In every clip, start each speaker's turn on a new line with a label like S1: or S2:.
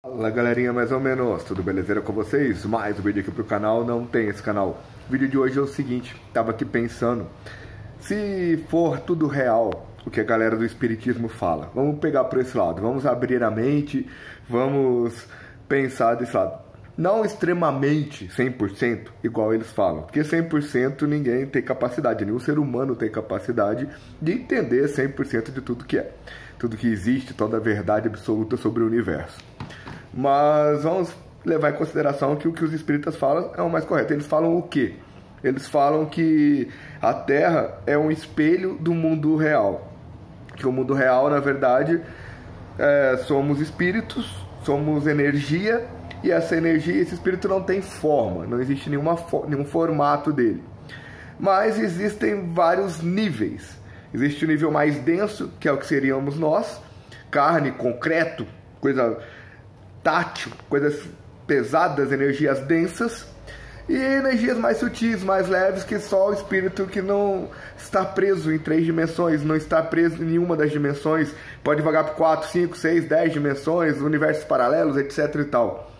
S1: Fala galerinha, mais ou menos, tudo belezeira com vocês? Mais um vídeo aqui pro canal, não tem esse canal. O vídeo de hoje é o seguinte, tava aqui pensando, se for tudo real, o que a galera do espiritismo fala, vamos pegar por esse lado, vamos abrir a mente, vamos pensar desse lado. Não extremamente 100%, igual eles falam, porque 100% ninguém tem capacidade, nenhum ser humano tem capacidade de entender 100% de tudo que é, tudo que existe, toda a verdade absoluta sobre o universo. Mas vamos levar em consideração que o que os espíritas falam é o mais correto. Eles falam o quê? Eles falam que a Terra é um espelho do mundo real. Que o mundo real, na verdade, somos espíritos, somos energia, e essa energia, esse espírito não tem forma, não existe nenhum formato dele. Mas existem vários níveis. Existe o nível mais denso, que é o que seríamos nós, carne, concreto, coisa tátil, coisas pesadas, energias densas, e energias mais sutis, mais leves, que só o espírito que não está preso em 3 dimensões, não está preso em nenhuma das dimensões, pode vagar por 4, 5, 6, 10 dimensões, universos paralelos, etc e tal.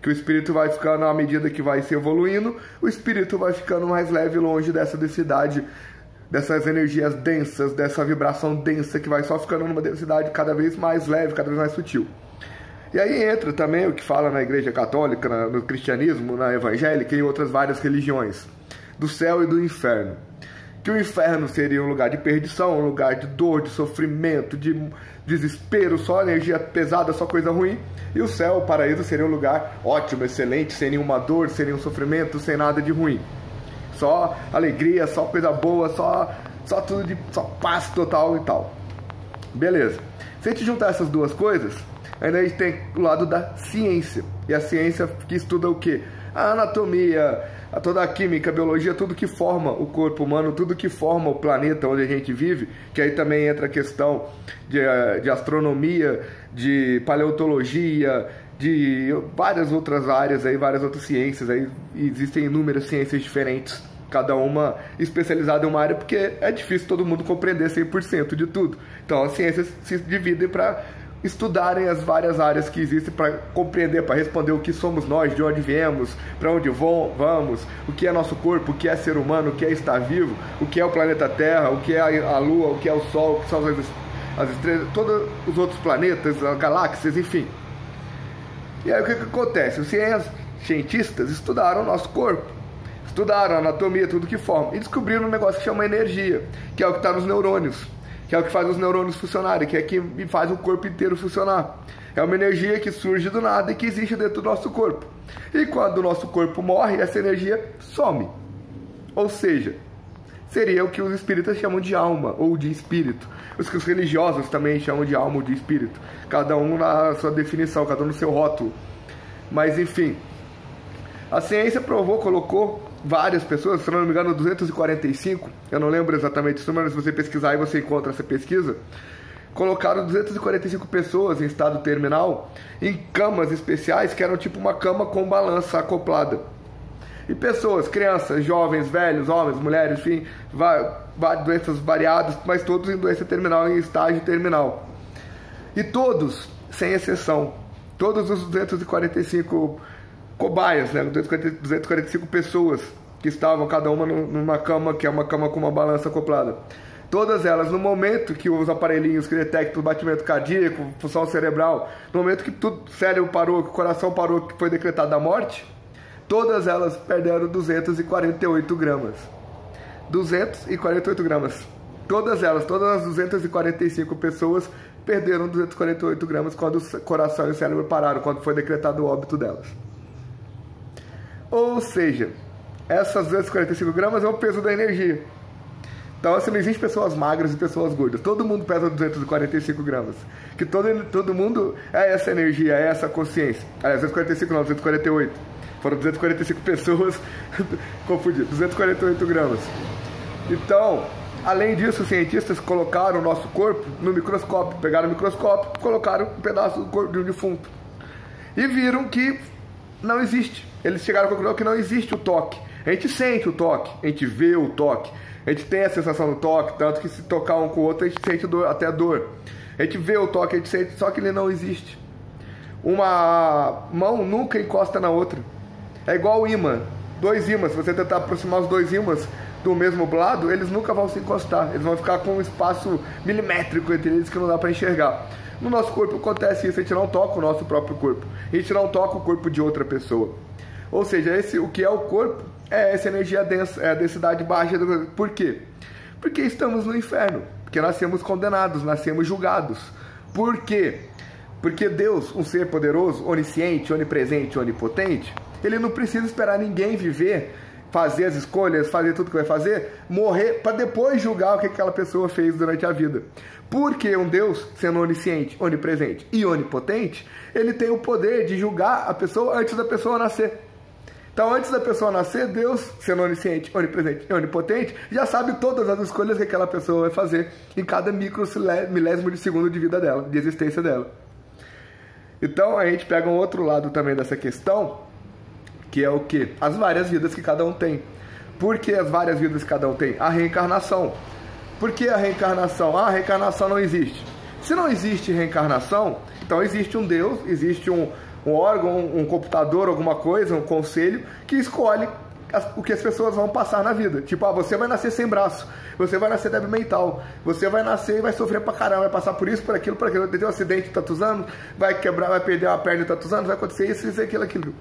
S1: Que o espírito vai ficando, à medida que vai se evoluindo, o espírito vai ficando mais leve, longe dessa densidade, dessas energias densas, dessa vibração densa, que vai só ficando numa densidade cada vez mais leve, cada vez mais sutil. E aí entra também o que fala na Igreja Católica, no cristianismo, na evangélica e em outras várias religiões, do céu e do inferno. Que o inferno seria um lugar de perdição, um lugar de dor, de sofrimento, de desespero, só energia pesada, só coisa ruim. E o céu, o paraíso, seria um lugar ótimo, excelente, sem nenhuma dor, sem nenhum sofrimento, sem nada de ruim. Só alegria, só coisa boa, só só paz total e tal. Beleza. Se a gente juntar essas duas coisas, ainda a gente tem o lado da ciência. E a ciência que estuda o quê? A anatomia, toda a química, a biologia, tudo que forma o corpo humano, tudo que forma o planeta onde a gente vive, que aí também entra a questão de astronomia, de paleontologia, de várias outras áreas, aí, várias outras ciências, aí existem inúmeras ciências diferentes, cada uma especializada em uma área, porque é difícil todo mundo compreender 100% de tudo. Então as ciências se dividem para estudarem as várias áreas que existem, para compreender, para responder o que somos nós, de onde viemos, para onde vamos, o que é nosso corpo, o que é ser humano, o que é estar vivo, o que é o planeta Terra, o que é a Lua, o que é o Sol, o que são as estrelas, todos os outros planetas, as galáxias, enfim. E aí o que acontece? Os cientistas estudaram o nosso corpo, estudaram a anatomia, tudo que forma, e descobriram um negócio que chama energia, que é o que está nos neurônios, que é o que faz os neurônios funcionarem, que é que faz o corpo inteiro funcionar. É uma energia que surge do nada e que existe dentro do nosso corpo. E quando o nosso corpo morre, essa energia some. Ou seja, seria o que os espíritas chamam de alma ou de espírito. Os que os religiosos também chamam de alma ou de espírito. Cada um na sua definição, cada um no seu rótulo. Mas enfim, a ciência provou, colocou várias pessoas, se não me engano 245, eu não lembro exatamente isso, mas se você pesquisar aí você encontra essa pesquisa, colocaram 245 pessoas em estado terminal em camas especiais, que eram tipo uma cama com balança acoplada. E pessoas, crianças, jovens, velhos, homens, mulheres, enfim, doenças variadas, mas todos em doença terminal, em estágio terminal. E todos, sem exceção, todos os 245 cobaias, né, 245 pessoas que estavam cada uma numa cama, que é uma cama com uma balança acoplada. Todas elas, no momento que os aparelhinhos que detectam o batimento cardíaco, função cerebral, no momento que tudo, o cérebro parou, que o coração parou, que foi decretada a morte, todas elas perderam 248 gramas. 248 gramas. Todas elas, todas as 245 pessoas perderam 248 gramas quando o coração e o cérebro pararam, quando foi decretado o óbito delas. Ou seja, essas 245 gramas é o peso da energia. Então, assim, não existe pessoas magras e pessoas gordas. Todo mundo pesa 245 gramas. Que todo mundo é essa energia, é essa consciência. Aliás, 245 não, 248. Foram 245 pessoas, confundi, 248 gramas. Então, além disso, os cientistas colocaram o nosso corpo no microscópio. Pegaram o microscópio, colocaram um pedaço do corpo de um defunto. E viram que não existe. Eles chegaram à conclusão que não existe o toque. A gente sente o toque, a gente vê o toque, a gente tem a sensação do toque, tanto que se tocar um com o outro a gente sente dor, até dor. A gente vê o toque, a gente sente, só que ele não existe. Uma mão nunca encosta na outra. É igual o ímã. 2 ímãs, se você tentar aproximar os 2 ímãs do mesmo lado, eles nunca vão se encostar. Eles vão ficar com um espaço milimétrico entre eles que não dá para enxergar. No nosso corpo acontece isso, a gente não toca o nosso próprio corpo. A gente não toca o corpo de outra pessoa. Ou seja, o que é o corpo é essa energia densa, é a densidade baixa. Por quê? Porque estamos no inferno. Porque nascemos condenados, nascemos julgados. Por quê? Porque Deus, um ser poderoso, onisciente, onipresente, onipotente, ele não precisa esperar ninguém viver, fazer as escolhas, fazer tudo que vai fazer, morrer, para depois julgar o que aquela pessoa fez durante a vida. Porque um Deus, sendo onisciente, onipresente e onipotente, ele tem o poder de julgar a pessoa antes da pessoa nascer. Então, antes da pessoa nascer, Deus, sendo onisciente, onipresente e onipotente, já sabe todas as escolhas que aquela pessoa vai fazer em cada milésimo de segundo de vida dela, de existência dela. Então, a gente pega um outro lado também dessa questão, que é o quê? As várias vidas que cada um tem. Por que as várias vidas que cada um tem? A reencarnação. Por que a reencarnação? Ah, a reencarnação não existe. Se não existe reencarnação, então existe um Deus, existe um órgão, um computador, alguma coisa, um conselho, que escolhe o que as pessoas vão passar na vida. Tipo, você vai nascer sem braço, você vai nascer débil mental, você vai nascer e vai sofrer pra caramba, vai passar por isso, por aquilo, vai ter um acidente tatuzando, vai quebrar, vai perder uma perna tatuzando, vai acontecer isso, aquilo.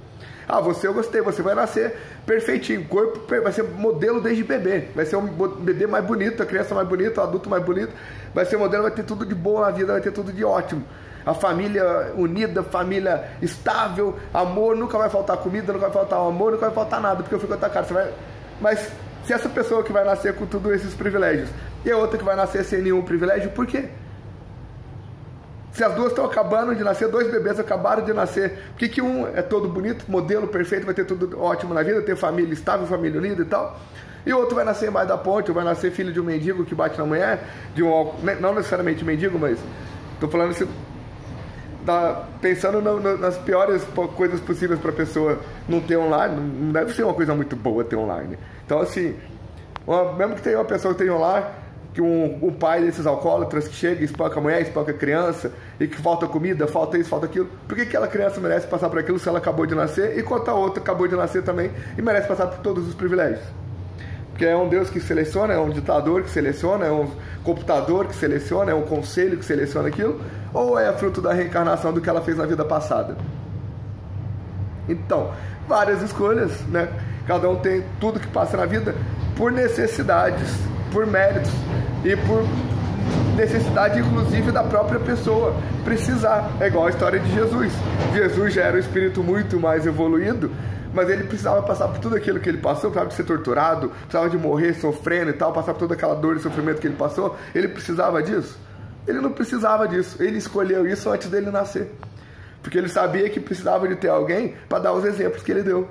S1: Ah, eu gostei, você vai nascer perfeitinho, o corpo vai ser modelo desde bebê, vai ser um bebê mais bonito, a criança mais bonita, o adulto mais bonito, vai ser modelo, vai ter tudo de bom na vida, vai ter tudo de ótimo. A família unida, família estável, amor, nunca vai faltar comida, nunca vai faltar amor, nunca vai faltar nada, porque eu fico atacado. Mas se essa pessoa que vai nascer com todos esses privilégios e a outra que vai nascer sem nenhum privilégio, por quê? Se as duas estão acabando de nascer, 2 bebês acabaram de nascer, por que um é todo bonito, modelo perfeito, vai ter tudo ótimo na vida, ter família estável, família unida e tal, e o outro vai nascer embaixo da ponte, ou vai nascer filho de um mendigo que bate na mulher, não necessariamente mendigo, mas estou falando assim, pensando nas piores coisas possíveis para a pessoa não ter online, não deve ser uma coisa muito boa ter online. Então, assim, mesmo que tenha uma pessoa que tenha online, que um pai desses alcoólatras que chega e espanca a mulher, espanca a criança, e que falta comida, falta isso, falta aquilo, por que aquela criança merece passar por aquilo se ela acabou de nascer, enquanto a outra acabou de nascer também e merece passar por todos os privilégios? Porque é um Deus que seleciona, é um ditador que seleciona, é um computador que seleciona, é um conselho que seleciona aquilo, ou é fruto da reencarnação do que ela fez na vida passada? Então, várias escolhas, né? Cada um tem tudo que passa na vida por necessidades, por méritos e por necessidade, inclusive, da própria pessoa precisar. É igual a história de Jesus. Jesus já era um espírito muito mais evoluído, mas ele precisava passar por tudo aquilo que ele passou, precisava de ser torturado, precisava de morrer sofrendo e tal, passar por toda aquela dor e sofrimento que ele passou. Ele precisava disso? Ele não precisava disso. Ele escolheu isso antes dele nascer. Porque ele sabia que precisava de ter alguém para dar os exemplos que ele deu.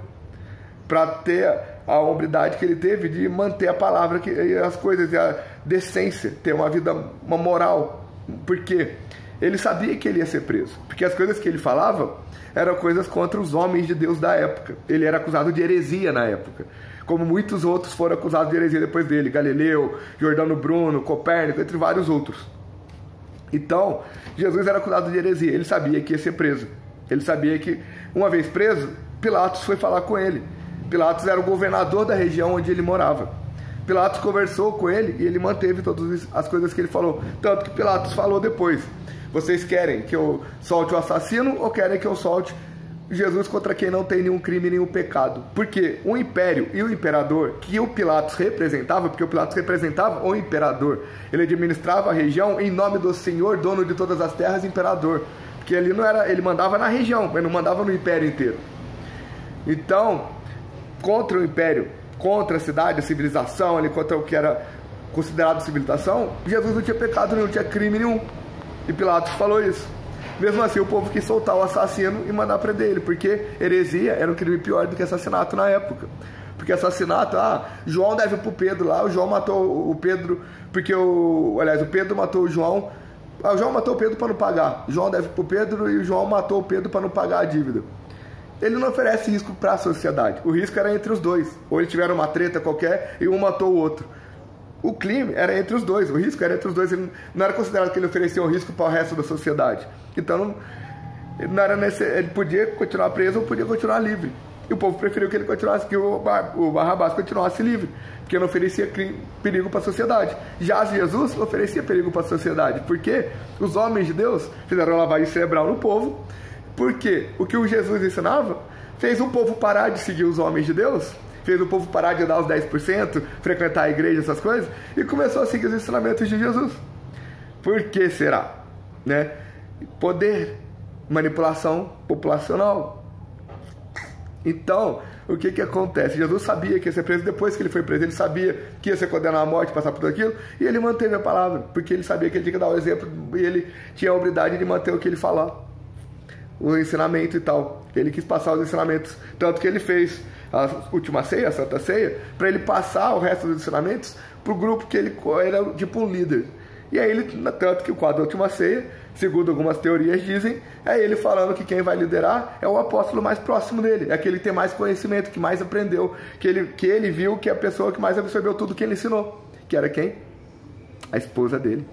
S1: Para ter a hombridade que ele teve de manter a palavra, as coisas, a decência, ter uma vida, uma moral. Por quê? Ele sabia que ele ia ser preso. Porque as coisas que ele falava eram coisas contra os homens de Deus da época. Ele era acusado de heresia na época. Como muitos outros foram acusados de heresia depois dele. Galileu, Giordano Bruno, Copérnico, entre vários outros. Então, Jesus era acusado de heresia. Ele sabia que ia ser preso. Ele sabia que, uma vez preso, Pilatos foi falar com ele. Pilatos era o governador da região onde ele morava. Pilatos conversou com ele e ele manteve todas as coisas que ele falou. Tanto que Pilatos falou depois: vocês querem que eu solte o assassino ou querem que eu solte Jesus contra quem não tem nenhum crime, nenhum pecado? Porque o império e o imperador que o Pilatos representava, porque o Pilatos representava o imperador, ele administrava a região em nome do Senhor, dono de todas as terras, imperador. Porque ele não era, ele mandava na região, mas não mandava no império inteiro. Então, contra o império, contra a cidade, a civilização, ali, contra o que era considerado civilização, Jesus não tinha pecado nenhum, não tinha crime nenhum. E Pilatos falou isso. Mesmo assim, o povo quis soltar o assassino e mandar prender ele, porque heresia era um crime pior do que assassinato na época. Porque assassinato, João deve pro Pedro lá, o João matou o Pedro, porque o Pedro matou o João. O João matou o Pedro para não pagar. João deve pro Pedro e o João matou o Pedro para não pagar a dívida. Ele não oferece risco para a sociedade. O risco era entre os dois. Ou eles tiveram uma treta qualquer e um matou o outro. O crime era entre os dois. O risco era entre os dois. Ele não era considerado que ele oferecia um risco para o resto da sociedade. Então, Ele podia continuar preso ou podia continuar livre. E o povo preferiu que ele continuasse, que o Barrabás continuasse livre, porque não oferecia perigo para a sociedade. Já Jesus oferecia perigo para a sociedade, porque os homens de Deus fizeram lavagem cerebral no povo, porque o que o Jesus ensinava fez o povo parar de seguir os homens de Deus, fez o povo parar de dar os 10%, frequentar a igreja, essas coisas, e começou a seguir os ensinamentos de Jesus. Por que será? Né? Poder, manipulação populacional. Então, o que acontece? Jesus sabia que ia ser preso. Depois que ele foi preso, ele sabia que ia ser condenado à morte, passar por tudo aquilo, e ele manteve a palavra, porque ele sabia que ele tinha que dar o exemplo, e ele tinha a habilidade de manter o que ele falava, o ensinamento e tal. Ele quis passar os ensinamentos, tanto que ele fez a última ceia, a Santa Ceia, para ele passar o resto dos ensinamentos para o grupo que ele era tipo um líder. E aí ele, tanto que o quadro da última ceia, segundo algumas teorias dizem, é ele falando que quem vai liderar é o apóstolo mais próximo dele, é aquele que tem mais conhecimento, que mais aprendeu, que ele viu que é a pessoa que mais absorveu tudo que ele ensinou. Que era quem? A esposa dele,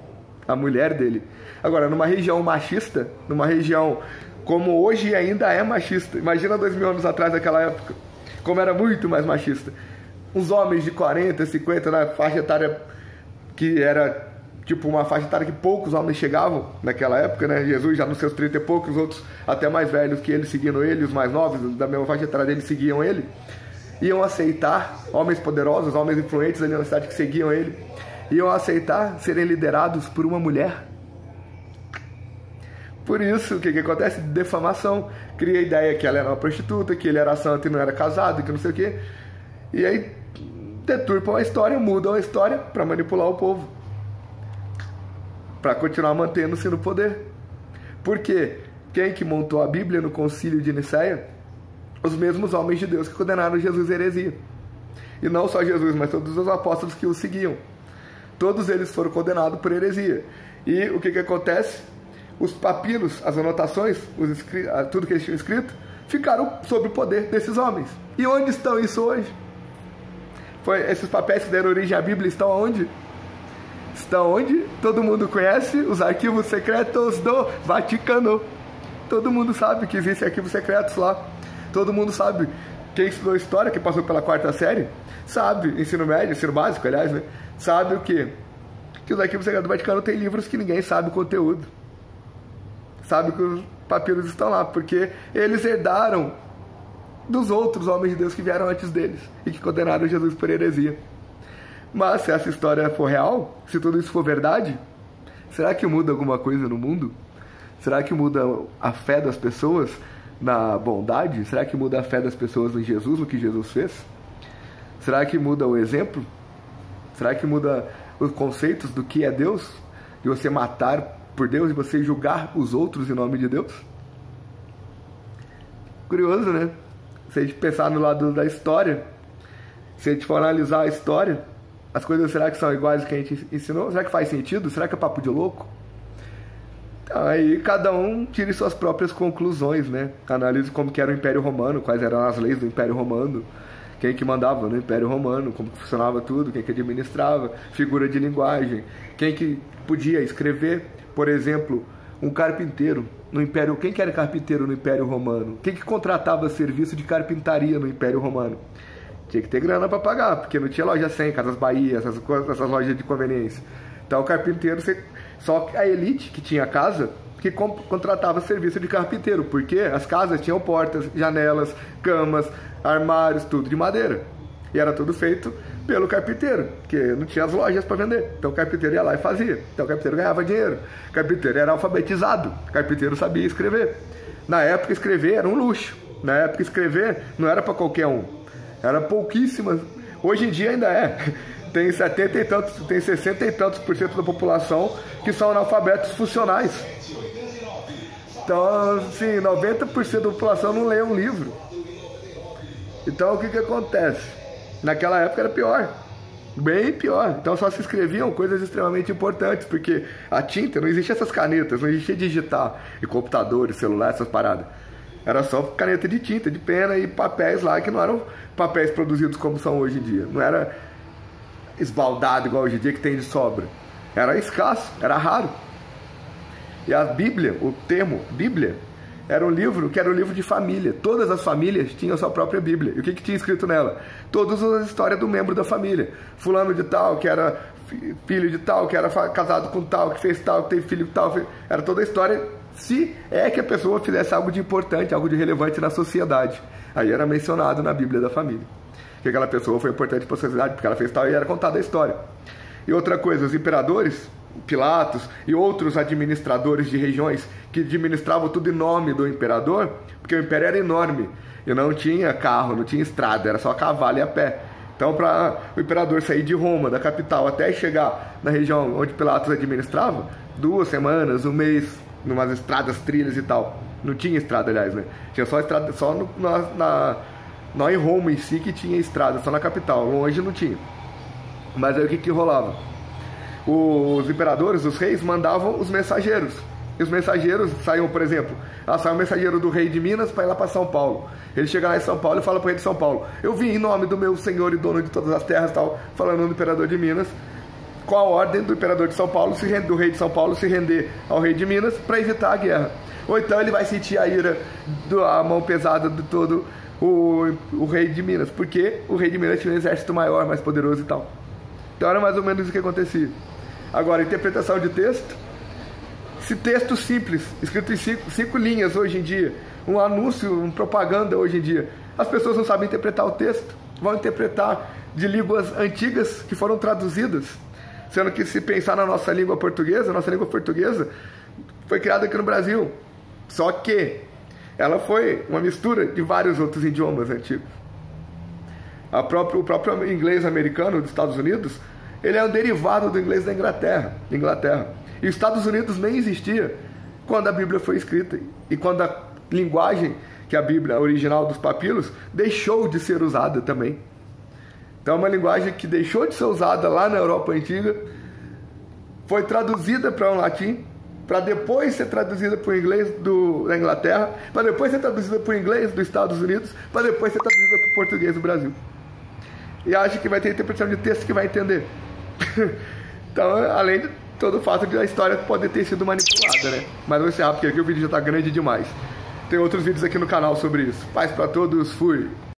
S1: a mulher dele. Agora, numa região machista, numa região como hoje ainda é machista, imagina 2000 anos atrás, naquela época, como era muito mais machista. Uns homens de 40, 50, na faixa etária que era tipo uma faixa etária que poucos homens chegavam naquela época, né? Jesus já nos seus 30 e poucos, outros até mais velhos que ele, seguindo ele, os mais novos da mesma faixa etária dele seguiam ele, iam aceitar, homens poderosos, homens influentes ali na cidade que seguiam ele, iam aceitar serem liderados por uma mulher. Por isso, o que acontece? Defamação. Cria a ideia que ela era uma prostituta, que ele era santo e não era casado, que não sei o quê. E aí deturpam a história, mudam a história para manipular o povo, para continuar mantendo-se no poder. Por quê? Quem que montou a Bíblia no concílio de Nicéia? Os mesmos homens de Deus que condenaram Jesus à heresia. E não só Jesus, mas todos os apóstolos que o seguiam. Todos eles foram condenados por heresia. E o que acontece? Os papiros, as anotações, tudo que eles tinham escrito, ficaram sob o poder desses homens. E onde estão isso hoje? Esses papéis que deram origem à Bíblia estão onde? Estão onde? Todo mundo conhece os arquivos secretos do Vaticano. Todo mundo sabe que existem arquivos secretos lá. Todo mundo sabe. Quem estudou história, que passou pela 4ª série, sabe, ensino médio, ensino básico, aliás, né? Sabe o quê? Que os arquivos secretos do Vaticano tem livros que ninguém sabe o conteúdo. Sabe que os papiros estão lá, porque eles herdaram dos outros homens de Deus que vieram antes deles e que condenaram Jesus por heresia. Mas se essa história for real, se tudo isso for verdade, será que muda alguma coisa no mundo? Será que muda a fé das pessoas na bondade? Será que muda a fé das pessoas em Jesus, no que Jesus fez? Será que muda o exemplo? Será que muda os conceitos do que é Deus? De você matar por Deus e você julgar os outros em nome de Deus? Curioso, né? Se a gente pensar no lado da história, se a gente for analisar a história, as coisas será que são iguais ao que a gente ensinou? Será que faz sentido? Será que é papo de louco? Então, aí cada um tire suas próprias conclusões, né? Analise como que era o Império Romano, quais eram as leis do Império Romano, quem que mandava no Império Romano, como que funcionava tudo, quem que administrava, figura de linguagem, quem que podia escrever. Por exemplo, um carpinteiro no Império... Quem que era carpinteiro no Império Romano? Quem que contratava serviço de carpintaria no Império Romano? Tinha que ter grana para pagar, porque não tinha loja 100, Casas Bahia, essas lojas de conveniência. Então o carpinteiro, só a elite que tinha casa, que contratava serviço de carpinteiro, porque as casas tinham portas, janelas, camas, armários, tudo de madeira. E era tudo feito pelo carpinteiro, porque não tinha as lojas para vender. Então o carpinteiro ia lá e fazia. Então o carpinteiro ganhava dinheiro. O carpinteiro era alfabetizado. O carpinteiro sabia escrever. Na época, escrever era um luxo. Na época, escrever não era para qualquer um. Era pouquíssimas. Hoje em dia ainda é. Tem 70 e tantos, tem 60 e tantos % da população que são analfabetos funcionais. Então, assim, 90% da população não lê um livro. Então, o que acontece? Naquela época era pior, bem pior. Então só se escreviam coisas extremamente importantes, porque a tinta, não existia essas canetas, não existia digitar e computadores, celular, essas paradas. Era só caneta de tinta, de pena e papéis lá que não eram papéis produzidos como são hoje em dia. Não era esbaldado igual hoje em dia que tem de sobra. Era escasso, era raro. E a Bíblia, o termo Bíblia, Era um livro que era um livro de família. Todas as famílias tinham sua própria Bíblia. E o que tinha escrito nela? Todas as histórias do membro da família. Fulano de tal, que era filho de tal, que era casado com tal, que fez tal, que teve filho de tal. Era toda a história, se é que a pessoa fizesse algo de importante, algo de relevante na sociedade. Aí era mencionado na Bíblia da família. Que aquela pessoa foi importante para a sociedade, porque ela fez tal, e era contada a história. E outra coisa, os imperadores, Pilatos e outros administradores de regiões que administravam tudo em nome do imperador, porque o império era enorme e não tinha carro, não tinha estrada, era só cavalo e a pé. Então, para o imperador sair de Roma, da capital, até chegar na região onde Pilatos administrava, 2 semanas, um mês, numas estradas, trilhas e tal. Não tinha estrada, aliás, né? Tinha só estrada, só não em Roma em si que tinha estrada, só na capital, longe não tinha. Mas aí o que rolava? Os imperadores, os reis, mandavam os mensageiros. E os mensageiros saíam, por exemplo, saiu um mensageiro do rei de Minas para ir lá para São Paulo. Ele chega lá em São Paulo e fala para o rei de São Paulo: eu vim em nome do meu senhor e dono de todas as terras, tal, falando do imperador de Minas, com a ordem do imperador de São Paulo, do rei de São Paulo se render ao rei de Minas para evitar a guerra. Ou então ele vai sentir a ira, a mão pesada de todo o rei de Minas, porque o rei de Minas tinha um exército maior, mais poderoso e tal. Então era mais ou menos isso que acontecia. Agora, interpretação de texto. Se texto simples, escrito em 5 linhas hoje em dia, um anúncio, uma propaganda hoje em dia, as pessoas não sabem interpretar o texto, vão interpretar de línguas antigas que foram traduzidas, sendo que se pensar na nossa língua portuguesa foi criada aqui no Brasil, só que ela foi uma mistura de vários outros idiomas antigos. O próprio inglês americano dos Estados Unidos, ele é um derivado do inglês da Inglaterra. E os Estados Unidos nem existia quando a Bíblia foi escrita e quando a linguagem, que é a Bíblia original dos papiros, deixou de ser usada também. Então é uma linguagem que deixou de ser usada lá na Europa Antiga, foi traduzida para um latim, para depois ser traduzida para o inglês da Inglaterra, para depois ser traduzida para o inglês dos Estados Unidos, para depois ser traduzida para o português do Brasil. E acho que vai ter interpretação de texto que vai entender. Então, além de todo o fato de a história poder ter sido manipulada, né? Mas vou encerrar porque aqui o vídeo já está grande demais. Tem outros vídeos aqui no canal sobre isso. Paz para todos, fui!